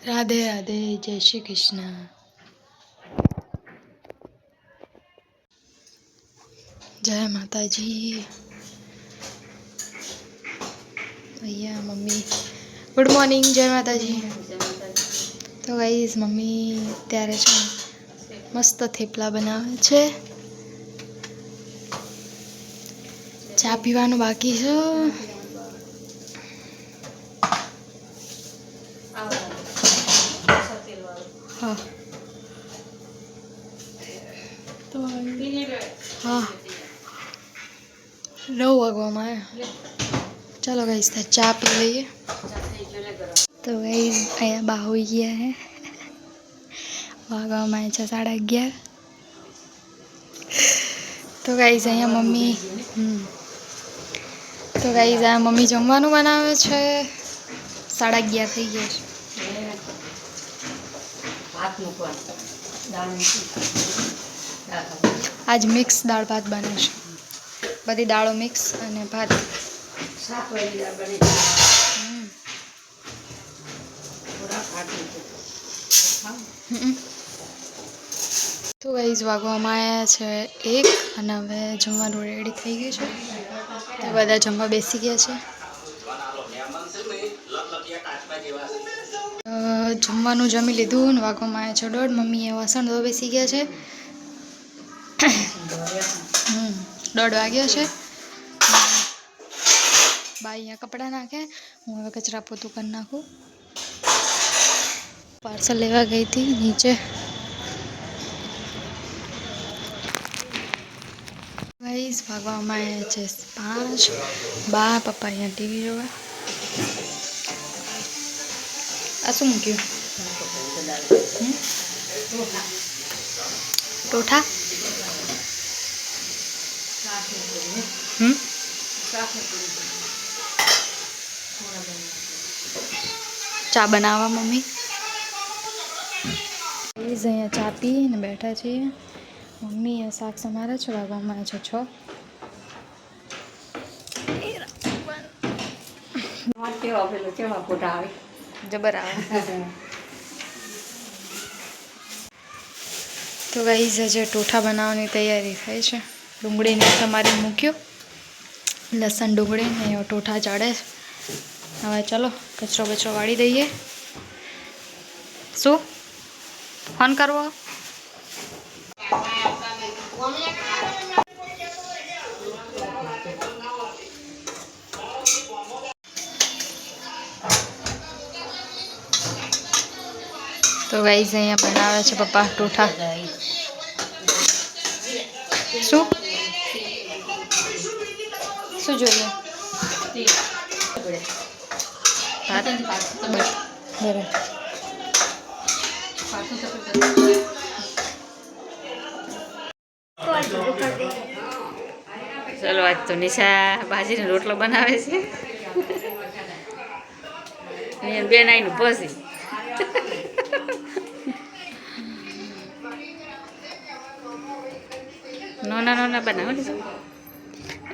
राधे राधे, जय श्री कृष्ण। जय माता जी। भैया मम्मी गुड मॉर्निंग, जय माता जी। तो गाइस मम्मी त्यारे मस्त थेपला बनावे छे। चा पीवानुं बाकी छे। हाँ तो हाँ 9 वागवामां आव्या। चलो गाइस चा पी लीए। तो गाइस अहींया बा होई गया है। वागवामां आव्या छे 11:30। तो गाइस अहींया मम्मी तो गाइस आ मम्मी जमवानुं बनावे छे। 11:30 थई गया छे। आज मिक्स दाळ भात बने छे। बधी दाळो मिक्स अने भात। तो गाइस वागवामां आव्या छे 1 अने हवे जमवानुं रेडी थई गयुं छे। तो बधा जमवा बेसी गया छे। जमवानुं जमी लीधुं ने वागवामां आव्या छे 1:30। मम्मीए वासण धोवा बेसी गया छे। 1:30 वाग्या छे। बा अहींया कपड़ा नाखे, हूँ हवे कचरा पोतुं कर नाखुं। पार्सल लेवा गई थी नीचे। गाइस भागवामां आव्या छे 5। बा पप्पा अहींया टीवी जोवे। आ शुं मूक्युं? टोठा। चा बनावा मम्मी। गाइस अहींया चा पीने बैठा छीए। मम्मी ए शाक समारे छे। वागवामां आव्या छे 6। जबर आवे। तो गाइस आज टोठा बनाववानी तैयारी थाय छे। डુંગળી ने समारी मूक्यो। लसन डુંગળી ने टोठा चढ़े। हवे चलो कचरो बचरो वाળી दईए। शुं फोन करवो? तो गाइस अहींया बनावे छे पप्पा टोठा। शुं शुं जोईए? बराबर। चलो आज तो निशा भाजी ने रोटलो बनावे छे। बेन आईने पसी नोना नोना बनावे छे।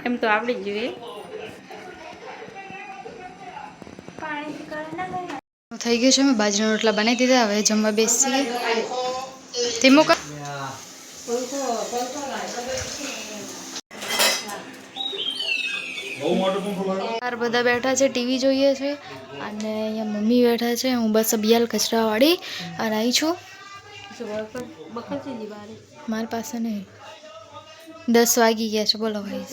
एम तो आवड़ी ज जोईए। થઈ ગયું છે। મેં બાજરીના રોટલા બનાવી દીધા। હવે જમવા બેસીએ। ધીમું કર। બાર બધા બેઠા છે, ટીવી જોઈએ છે અને અહીંયા મમ્મી બેઠા છે। હું બસ અબિયાલ કચરા વાળી અને આવી છું। મારી પાસે નહીં। 10 વાગી ગયા છે। બોલો ભાઈ।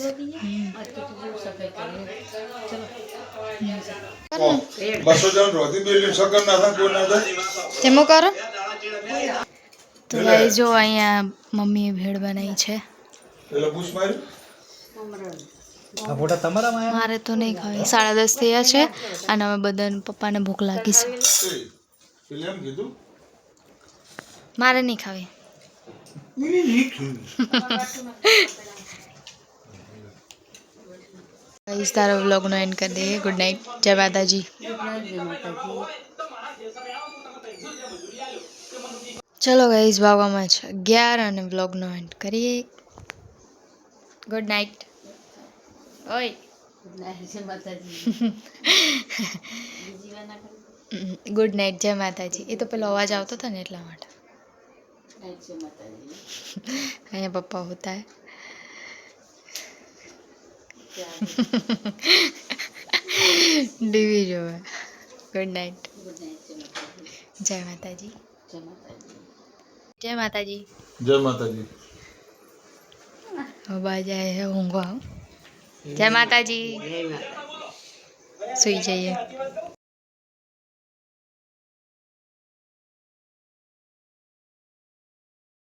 ધીમું કરો। તો ભાઈ જો અહીંયા મમ્મીએ ભેળ બનાવી છે। मारे तो नहीं खावे। 10:30 थया छे अने हवे बधाने पप्पाने भूख लागी छे। मारे नहीं खावे। गाइस तारो व्लॉग नो एंड कर दे। गुड नाइट, जय माता जी। चलो गाइस वागवामां छे 11 अने व्लॉग नो एंड करिए। Good night. ओय गुड नाइट, जय माता जी। ગુડ નાઇટ, જય માતાજી. એ તો પેલો અવાજ આવતો હતો ને એટલા માટે. અહીંયા પપ્પા હોતા હે. ટીવી જોવે. ગુડ નાઇટ, જય માતાજી. જય માતાજી. જય માતાજી. હવા જાય હે ઊંઘવા. જય માતાજી. સુઈ જઈએ.